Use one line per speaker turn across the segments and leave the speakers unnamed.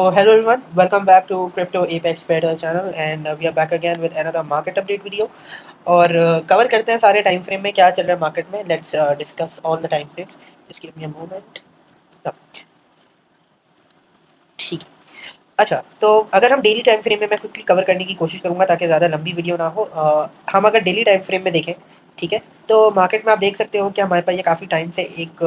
Hello everyone, welcome back to Crypto Apex Trader channel and we are back again with another market update video. और cover करते हैं सारे time frame में क्या चल रहा है मार्केट में. Let's discuss all the time frames. Just give me a moment. ठीक है. अच्छा, तो अगर हम डेली टाइम फ्रेम में मैं क्विकली कवर करने की कोशिश करूँगा ताकि ज़्यादा लंबी वीडियो ना हो. हम अगर डेली टाइम फ्रेम में देखें, ठीक है, तो मार्केट में आप देख सकते हो कि हमारे पास ये काफ़ी टाइम से एक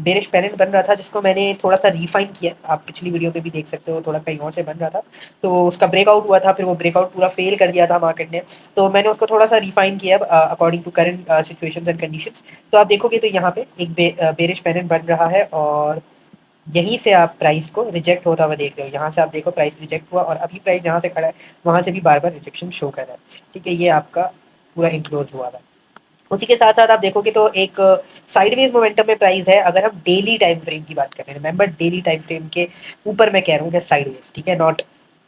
बेरिश पैरेंट बन रहा था जिसको मैंने थोड़ा सा रिफाइन किया. आप पिछली वीडियो पे भी देख सकते हो थोड़ा कहीं और से बन रहा था. तो उसका ब्रेकआउट हुआ था, फिर वो ब्रेकआउट पूरा फेल कर दिया था मार्केट ने. तो मैंने उसको थोड़ा सा रिफाइन किया according to current situations and conditions. तो आप देखोगे तो यहाँ पे एक बेरिश पैरेंट बन रहा है और यहीं से आप प्राइस को रिजेक्ट होता हुआ देख रहे हो. यहाँ से आप देखो प्राइस रिजेक्ट हुआ और अभी प्राइस जहाँ से खड़ा है वहाँ से भी बार बार रिजेक्शन शो कर रहा है. ठीक है, ये आपका पूरा इनक्लोज हुआ था. उसी के साथ साथ आप देखोगे तो एक साइडवेज मोमेंटम में प्राइस है. अगर हम डेली टाइम फ्रेम की बात करें, रिमेंबर डेली टाइम फ्रेम के ऊपर मैं कह रहा हूँ साइडवेज, ठीक है, not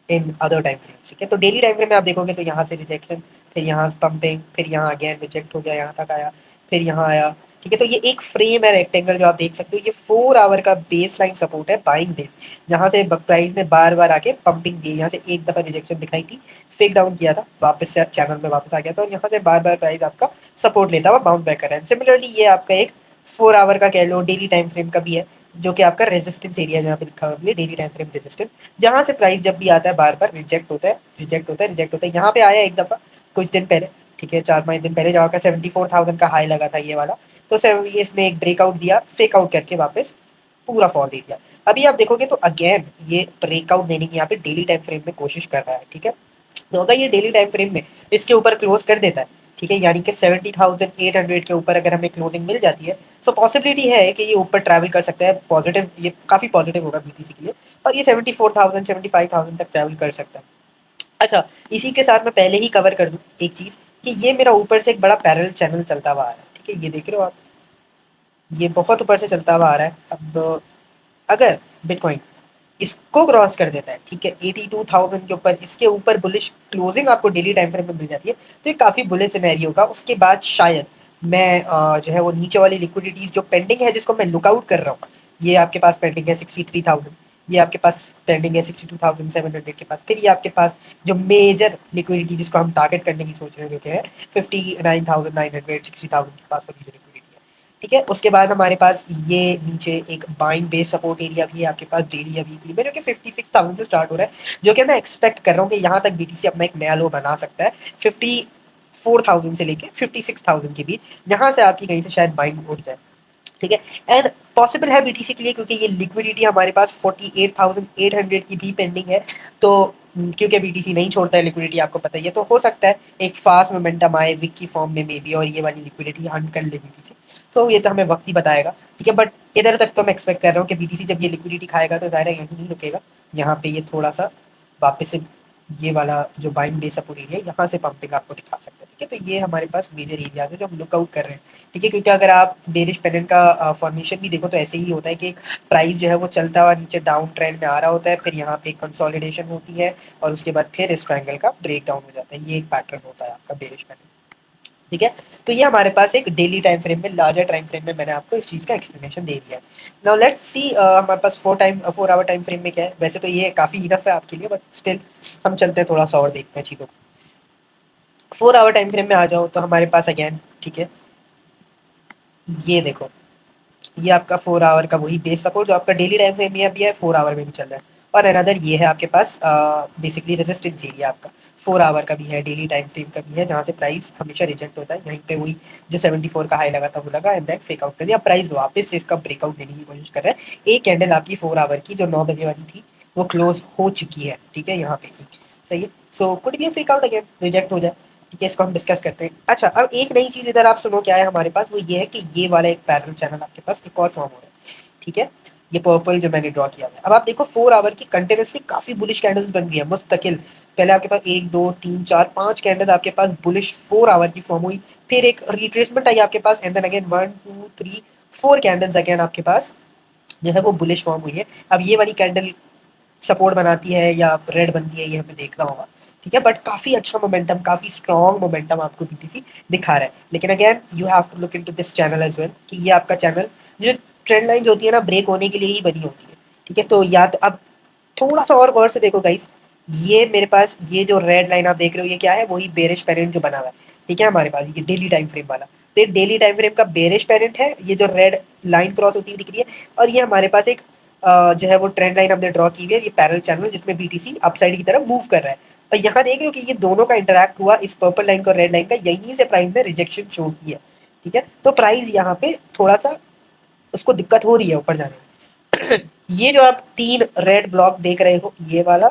in other time frame. ठीक है, तो डेली टाइम फ्रेम में आप देखोगे तो यहाँ से रिजेक्शन, फिर यहाँ पंपिंग, फिर यहाँ अगेन रिजेक्ट हो गया, यहाँ तक आया, फिर यहाँ आया. ठीक है, तो ये एक फ्रेम है रेक्टेंगल जो आप देख सकते हो. ये 4 आवर का बेस लाइन सपोर्ट है, बाइंग बेस, जहाँ से प्राइस ने बार बार आके पंपिंग दी. यहाँ से एक दफा रिजेक्शन दिखाई थी, फेक डाउन किया था, वापस से चैनल में वापस आ गया था और यहाँ से बार बार प्राइस आपका सपोर्ट लेता हुआ बाउंस बैक कर रहा है. सिमिलरली ये आपका एक 4 आवर का कह लो डेली टाइम फ्रेम का भी है, जो कि आपका रेजिस्टेंस एरिया जहाँ पे लिखा हुआ है डेली टाइम फ्रेम रेजिस्टेंस, जहाँ से प्राइस जब भी आता है बार बार रिजेक्ट होता है, रिजेक्ट होता है, रिजेक्ट होता है. यहाँ पे आया एक दफा कुछ दिन पहले, ठीक है, 4-5 दिन पहले, जहाँ का 74,000 का हाई लगा था ये वाला. तो ये इसने एक ब्रेकआउट दिया, फेक आउट करके वापस पूरा फॉल दे दिया. अभी आप देखोगे तो अगेन ये ब्रेकआउट देने की यहाँ पे डेली टाइम फ्रेम में कोशिश कर रहा है. ठीक है, तो अगर ये डेली टाइम फ्रेम में इसके ऊपर क्लोज कर देता है, ठीक है, यानी कि 70,800 के ऊपर अगर हमें क्लोजिंग मिल जाती है, तो पॉसिबिलिटी है कि ये ऊपर ट्रैवल कर सकता है. पॉजिटिव, ये काफ़ी पॉजिटिव होगा बीटीसी के लिए, और ये 74,000 75,000 तक ट्रैवल कर सकता है. अच्छा, इसी के साथ मैं पहले ही कवर कर दूँ एक चीज़, कि ये मेरा ऊपर से एक बड़ा पैरेलल चैनल चलता हुआ आ रहा है. ठीक है, ये देख रहे हो आप, ये बहुत ऊपर से चलता हुआ आ रहा है. अब अगर बिटकॉइन इसको क्रॉस कर देता है, ठीक है, 82,000 के ऊपर, इसके ऊपर बुलिश क्लोजिंग आपको डेली टाइम फ्रेम में मिल जाती है, तो ये काफ़ी बुलिश सिनेरियो होगा. उसके बाद शायद मैं जो है वो नीचे वाली लिक्विडिटीज़ जो पेंडिंग है, जिसको मैं लुकआउट कर रहा हूँ, ये आपके पास पेंडिंग है 63,000, ये आपके पास पेंडिंग है 62,700 के पास, फिर ये आपके पास जो मेजर लिक्विडिटी जिसको हम टारगेट करने की सोच रहे हैं, जो है 59,900 60,000 के पास वाली जो लिक्विडिटी है. ठीक है, उसके बाद हमारे पास ये नीचे एक बाइंग बेस सपोर्ट एरिया भी है आपके पास डेली या वीकली में, जो कि 56,000 से स्टार्ट हो रहा है, जो कि मैं एक्सपेक्ट कर रहा हूँ कि यहाँ तक बीटीसी अपना एक नया लो बना सकता है 54,000 से लेके 56,000 के बीच, जहाँ से आपकी कहीं से शायद बाइंग उठ जाए. ठीक है, एंड पॉसिबल है बीटीसी के लिए, क्योंकि ये लिक्विडिटी हमारे पास 48,800 की भी पेंडिंग है. तो क्योंकि बीटीसी नहीं छोड़ता है लिक्विडिटी, आपको पता ही है, तो हो सकता है एक फास्ट मोमेंटम आए विक की फॉर्म में मे बी, और ये वाली लिक्विडिटी हंट कर ले बीटीसी. तो ये तो हमें वक्त ही बताएगा. ठीक है, बट इधर तक तो मैं एक्सपेक्ट कर रहा हूँ कि बीटीसी जब ये लिक्विडिटी खाएगा तो ज़ाहिर है यहीं नहीं रुकेगा. यहाँ पे ये थोड़ा सा वापस से ये वाला जो बाइंग बेस सपोर्ट एरिया है, यहाँ से पंपिंग आपको दिखा सकता है. ठीक है, तो ये हमारे पास मेजर एरियाज है जो हम लुकआउट कर रहे हैं. ठीक है, क्योंकि अगर आप बेरिश पेनेंट का फॉर्मेशन भी देखो तो ऐसे ही होता है कि प्राइस जो है वो चलता हुआ नीचे डाउन ट्रेंड में आ रहा होता है, फिर यहाँ पे कंसोलिडेशन होती है और उसके बाद फिर इस ट्रायंगल का ब्रेक डाउन हो जाता है. ये एक पैटर्न होता है आपका बेरिश पेनेंट. ठीक है, तो ये हमारे पास एक डेली टाइम फ्रेम में, लार्जर टाइम फ्रेम में मैंने आपको इस चीज़ का एक्सप्लेनेशन दे दिया है. नाउ लेट्स सी हमारे पास 4 आवर टाइम फ्रेम में क्या है. वैसे तो ये काफ़ी इनफ है आपके लिए, बट स्टिल हम चलते हैं थोड़ा सा और देखते हैं चीज़ों को. 4 आवर टाइम फ्रेम में आ जाओ तो हमारे पास अगेन, ठीक है, ये देखो, ये आपका 4 आवर का वही बेस सपोर्ट जो आपका डेली टाइम फ्रेम में भी है, 4 आवर में भी चल रहा है. और अनदर ये है आपके पास बेसिकली रेजिस्टेंस एरिया आपका 4 आवर का भी है, डेली टाइम फ्रेम का भी है, जहाँ से प्राइस हमेशा रिजेक्ट होता है. यहीं पे वही जो 74 का हाई लगा था वो लगा एंड देन फेक आउट कर दिया. प्राइस वापस से इसका ब्रेकआउट देने की कोशिश कर रहा है. एक कैंडल आपकी 4 आवर की जो 9 बजे वाली थी वो क्लोज हो चुकी है. ठीक है, यहाँ पे सही है. So could be fake out again, reject हो जाए. ठीक है, इसको हम डिस्कस करते हैं. अच्छा, अब एक नई चीज़ इधर आप सुनो क्या है हमारे पास, वो ये है कि ये वाला एक पैरेलल चैनल आपके पास एक और फॉर्म हो रहा है. ठीक है, ये पर्पल जो मैंने ड्रॉ किया हुआ है. अब आप देखो 4 आवर की कंटिन्यूसली काफ़ी बुलिश कैंडल्स बन रही है मुस्तकिल. पहले आपके पास 1 2 3 4 5 कैंडल्स आपके पास बुलिश 4 आवर की फॉर्म हुई, फिर एक रिट्रेसमेंट आई आपके पास, and then again 1 2 3 4 candles again आपके पास जो है वो बुलिश फॉर्म हुई है. अब ये वाली कैंडल सपोर्ट बनाती है या रेड बनती है, ये हमें देखना होगा. ठीक है, बट काफ़ी अच्छा मोमेंटम, काफ़ी स्ट्रॉन्ग मोमेंटम आपको बीटीसी दिखा रहा है. लेकिन again you have to look into this channel as well, कि ये आपका चैनल जो ट्रेंड लाइंस होती है ना, ब्रेक होने के लिए ही बनी होती है. ठीक है, तो या तो अब थोड़ा सा और गौर से देखो गाइस, ये मेरे पास ये जो रेड लाइन आप देख रहे हो ये क्या है, वही बेरिश पेरेंट जो बना हुआ है, ठीक है हमारे पास ये डेली टाइम फ्रेम वाला। तो ये डेली टाइम फ्रेम का बेरिश पेरेंट है, ये जो रेड लाइन क्रॉस होती हुई दिख रही है, और ये हमारे पास एक जो है वो ट्रेंड लाइन हमने ड्रॉ की हुई है, ये पैरेलल चैनल जिसमें बीटीसी अपसाइड की तरफ मूव कर रहा है। और यहाँ देख रहे हो कि ये दोनों का इंटरैक्ट हुआ इस पर्पल लाइन का और रेड लाइन का, यहीं से प्राइस ने रिजेक्शन शो की है, ठीक है। तो प्राइस यहाँ पे थोड़ा सा उसको दिक्कत हो रही है ऊपर जाने में। ये जो आप 3 रेड ब्लॉक देख रहे हो, ये वाला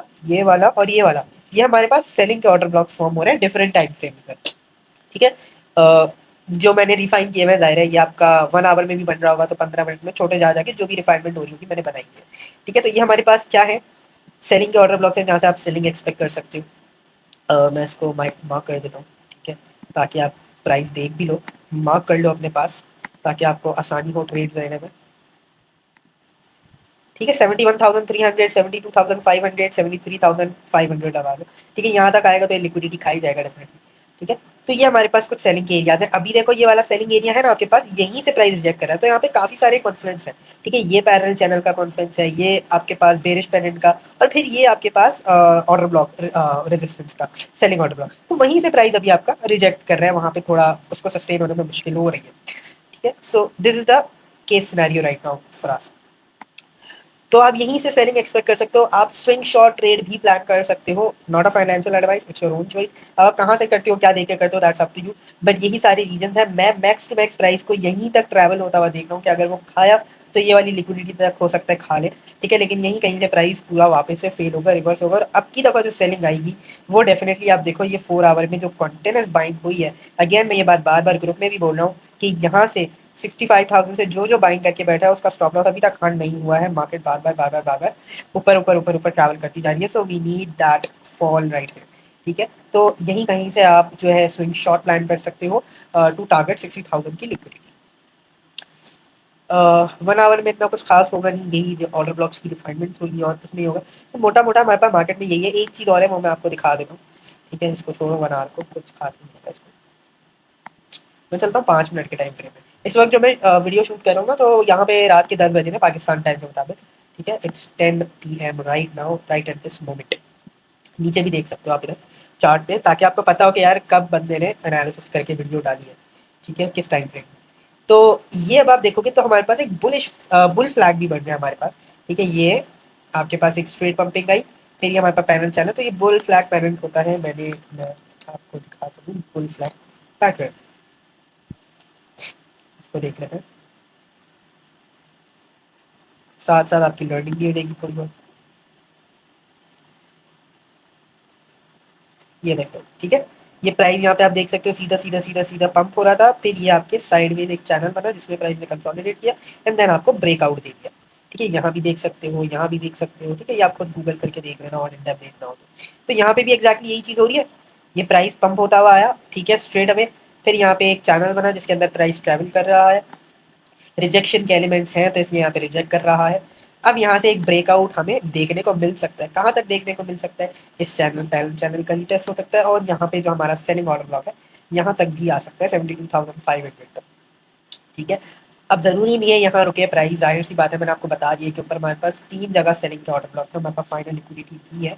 और ये वाला, ये हमारे पास सेलिंग के ऑर्डर ब्लॉक्स फॉर्म हो रहे हैं डिफरेंट टाइम फ्रेम में, ठीक है। जो मैंने रिफाइन किए हुए हैं, ज़ाहिर है ये आपका 1 आवर में भी बन रहा होगा, तो 15 मिनट में छोटे जा जाके जो भी रिफाइनमेंट हो रही होगी मैंने बनाई है, ठीक है। तो ये हमारे पास क्या है, सेलिंग के ऑर्डर ब्लॉक्स हैं जहाँ से आप सेलिंग एक्सपेक्ट कर सकते हो। मैं इसको मार्क कर देता हूँ, ठीक है, ताकि आप प्राइस देख भी लो, मार्क कर लो अपने पास, ताकि आपको आसानी हो ट्रेड लेने में, ठीक है। 71,300, 72,500, 73,500 लगा लो, ठीक है। यहाँ तक आएगा तो ये लिक्विडिटी खाई जाएगा डेफिनेटली, ठीक है। तो ये हमारे पास कुछ सेलिंग के एरियाज है। अभी देखो ये वाला सेलिंग एरिया है ना आपके पास, यहीं से प्राइस रिजेक्ट कर रहा है, तो यहाँ पे काफी सारे कॉन्फ्लुएंस है, ठीक है। ये पैरेलल चैनल का कॉन्फ्लुएंस है, ये आपके पास बेरिश पेनेंट का, और फिर ये आपके पास ऑर्डर ब्लॉक रेजिस्टेंस का सेलिंग ऑर्डर ब्लॉक, तो वहीं से प्राइस अभी आपका रिजेक्ट कर रहा है, वहाँ पे थोड़ा उसको सस्टेन होने में मुश्किल हो रही है, ठीक है। So this is the case scenario right now for us. तो आप यहीं से सेलिंग एक्सपेक्ट कर सकते हो। आप स्विंग शॉर्ट ट्रेड भी प्लान कर सकते हो, not a financial advice, it's your own choice. आप कहाँ से करते हो, क्या देख के करते हो, that's up to you, but यही सारे रीजंस हैं। मैं मैक्स टू मैक्स प्राइस को यहीं तक ट्रैवल होता हुआ देख रहा हूँ कि अगर वो खाया तो ये वाली लिक्विडिटी तक हो सकता है खा ले, ठीक है, लेकिन यहीं कहीं से प्राइस पूरा वापस से फेल होगा, रिवर्स होगा, और अब की दफ़ा जो सेलिंग आएगी वो डेफिनेटली आप देखो, ये 4 आवर में जो कंटिन्यूस बाइंग हुई है, अगेन मैं ये बात बार बार ग्रुप में भी बोल रहा हूँ कि यहाँ से 65,000 से जो बाइंग करके बैठा है उसका स्टॉप लॉस अभी तक हर्न नहीं हुआ है। मार्केट बार बार बार बार बार बार ऊपर ऊपर ऊपर ऊपर ट्रैवल करती जा रही है, so we need that fall right है, ठीक है। तो यहीं कहीं से आप जो है स्विंग शॉट प्लान कर सकते हो टू टारगेट 60,000 की लिक्विडिटी। 1 आवर में इतना कुछ खास होगा नहीं, यही ऑर्डर ब्लॉक्स की रिफाइनमेंट होगी और कुछ नहीं होगा। तो मोटा मोटा हमारे पास मार्केट में यही है। एक चीज़ और है वो मैं आपको दिखा देता हूँ, ठीक है। इसको छोड़ो, 1 आवर को कुछ खास नहीं होगा इसको, मैं चलता हूँ 5 मिनट के टाइम फ्रेम में। इस वक्त जो मैं वीडियो शूट कर रहा हूँ ना, तो यहाँ पे रात के 10 बजे ना पाकिस्तान टाइम के मुताबिक, ठीक है। It's 10 PM right now, right at this moment. नीचे भी देख सकते हो आप इधर चार्ट पे, ताकि आपको पता हो कि यार कब बंदे ने एनालिसिस करके वीडियो डाली है, ठीक है, किस टाइम फ्रेम में। तो ये अब आप देखोगे तो हमारे पास एक बुल फ्लैग भी बन रहा है हमारे पास, ठीक है। ये आपके पास एक स्ट्रेट पंपिंग आई, फिर ये हमारे पास पैनल चैनल, तो ये बुल फ्लैग पैनल होता है। मैं आपको दिखा सकूँ बुल फ्लैग पैटर्न, इसको देख लेते हैं, साथ साथ आपकी लर्निंग भी हो जाएगी थोड़ी बहुत। ये देखो, ठीक है। ये प्राइस यहाँ पे आप देख सकते हो, सीधा सीधा सीधा सीधा पंप हो रहा था, फिर ये आपके साइड में एक चैनल बना जिसमें प्राइस ने कंसोलिडेट किया, एंड देन आपको ब्रेकआउट दे दिया, ठीक है। यहाँ भी देख सकते हो, यहाँ भी देख सकते हो, ठीक है। ये आप खुद गूगल करके देख लेना और इंडेप देखना हो तो यहाँ पे भी एग्जैक्टली यही चीज़ हो रही है। ये प्राइस पंप होता हुआ आया, ठीक है, स्ट्रेट अवे, फिर यहाँ पे एक चैनल बना जिसके अंदर प्राइस ट्रैवल कर रहा है, रिजेक्शन के एलिमेंट्स हैं तो इसलिए यहाँ पे रिजेक्ट कर रहा है। अब यहाँ से एक ब्रेकआउट हमें देखने को मिल सकता है, कहाँ तक देखने को मिल सकता है, इस चैनल का ही टेस्ट हो सकता है, और यहाँ पे जो हमारा सेलिंग ऑर्डर ब्लॉक है यहाँ तक भी आ सकता है 72,500 तक, ठीक है। अब ज़रूरी नहीं है यहाँ रुके प्राइस, जाहिर सी बात है, मैंने आपको बता दिया कि ऊपर हमारे पास 3 जगह सेलिंग के ऑर्डर ब्लॉक्स हैं, हमारे पास फाइनल लिक्विडिटी भी है,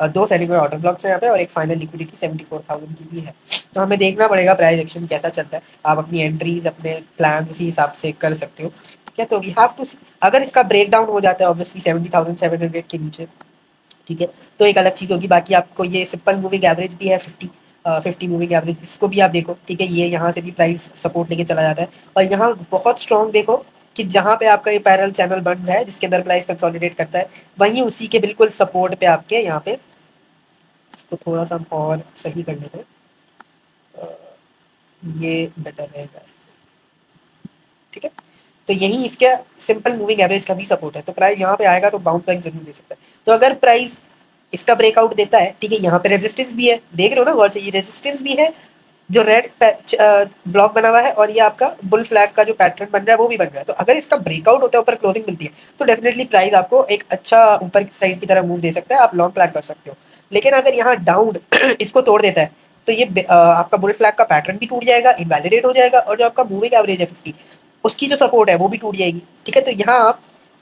2 सेलिंग के ऑर्डर ब्लॉक्स हैं यहाँ पे, और एक फाइनल लिक्विडिटी 74,000 की भी है। तो हमें देखना पड़ेगा प्राइस एक्शन कैसा चलता है। आप अपनी एंट्रीज अपने प्लान उसी हिसाब से कर सकते हो, ठीक है। तो वी हैव टू सी, अगर इसका ब्रेक डाउन हो जाता है ऑब्वियसली 70,700 के नीचे, ठीक है, तो एक अलग चीज़ होगी। बाकी आपको ये सिंपल मूविंग एवरेज भी है 50 मूविंग एवरेज, इसको भी आप देखो, ठीक है। ये यहाँ से भी प्राइस सपोर्ट लेके चला जाता है, और यहाँ बहुत स्ट्रॉन्ग देखो कि जहाँ पे आपका ये पैरेलल चैनल बन रहा है जिसके अंदर प्राइस कंसोलिडेट करता है, वहीं उसी के बिल्कुल सपोर्ट पे आपके यहाँ पे, इसको थोड़ा सा हम और सही कर लेते हैं, ये बेटर रहेगा, ठीक है। तो यही इसका सिंपल मूविंग एवरेज का भी सपोर्ट है, तो प्राइस यहाँ पे आएगा तो बाउंस बैक जरूर दे सकता है। तो अगर प्राइस इसका ब्रेकआउट देता है, ठीक है, यहाँ पे रेजिस्टेंस भी है, देख रहे हो ना गौर से, ये रेजिस्टेंस भी है, जो रेड ब्लॉक बना हुआ है, और ये आपका बुल फ्लैग का जो पैटर्न बन रहा है वो भी बन रहा है। तो अगर इसका ब्रेकआउट होता है, ऊपर क्लोजिंग मिलती है, तो डेफिनेटली प्राइस आपको एक अच्छा ऊपर की साइड की तरह मूव दे सकता है, आप लॉन्ग प्लान कर सकते हो। लेकिन अगर यहाँ डाउन इसको तोड़ देता है, तो ये आपका बुल फ्लैग का पैटर्न भी टूट जाएगा, इनवैलिडेट हो जाएगा, और जो आपका मूविंग एवरेज है 50, उसकी जो सपोर्ट है वो भी टूट जाएगी, ठीक है। तो यहाँ आप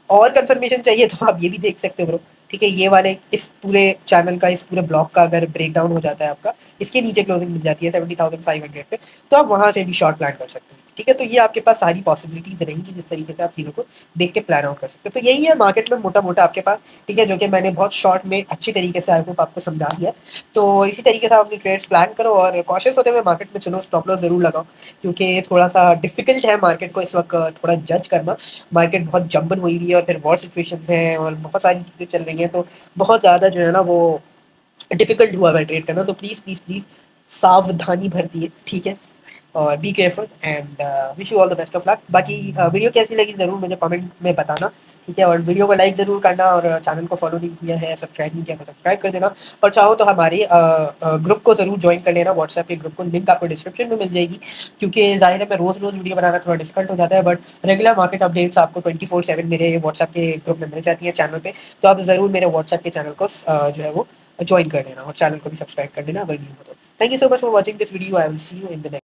और कंफर्मेशन चाहिए तो आप ये भी देख सकते हो ब्रो, ठीक है? ये वाले इस पूरे चैनल का, इस पूरे ब्लॉक का अगर ब्रेकडाउन हो जाता है आपका, इसके नीचे क्लोजिंग मिल जाती है 70,500 पे, तो आप वहाँ से भी शॉर्ट प्लान कर सकते हैं, ठीक है? तो ये आपके पास सारी पॉसिबिलिटीज़ रहेंगी जिस तरीके से आप चीज़ों को देख के प्लान आउट कर सकते हो। तो यही है मार्केट में मोटा-मोटा आपके पास, ठीक है? जो कि मैंने बहुत शॉर्ट में अच्छी तरीके से आई होप आपको समझा दिया। तो इसी तरीके से आप अपनी ट्रेड्स प्लान करो और कॉशियस होते हुए मार्केट में चलो, स्टॉप लॉस ज़रूर लगाओ, क्योंकि थोड़ा-सा डिफ़िकल्ट है मार्केट को इस वक़्त थोड़ा जज करना। मार्केट बहुत जंबल हुई हुई है और फिर वॉर सिचुएशंस हैं और बहुत सारी चीज़ें चल रही हैं, तो बहुत ज़्यादा जो है ना वो डिफ़िकल्ट हुआ है ट्रेड करना, तो प्लीज़, प्लीज़, प्लीज़ सावधानी बरतिए, ठीक है? और be careful and wish you all the best of luck. बाकी वीडियो कैसी लगी ज़रूर मुझे कमेंट में बताना, ठीक है? और वीडियो को लाइक ज़रूर करना और चैनल को फॉलो नहीं किया है, सब्सक्राइब नहीं किया तो सब्सक्राइब कर देना और चाहो तो हमारे ग्रुप को ज़रूर जॉइन कर लेना, व्हाट्सएप के ग्रुप को, लिंक आपको डिस्क्रिप्शन में मिल जाएगी, क्योंकि ज़ाहिर है मैं रोज़-रोज़ वीडियो बनाना थोड़ा डिफ़िकल्ट हो जाता है, बट रेगुलर मार्केट अपडेट्स आपको 24/7 मेरे व्हाट्सएप के ग्रुप में मिल जाती है चैनल पे, तो आप ज़रूर मेरे व्हाट्सएप के चैनल को जो है वो जॉइन कर लेना और चैनल को भी सब्सक्राइब कर लेना अगर न्यू हो तो। Thank you so much for watching this video, I will see you in the next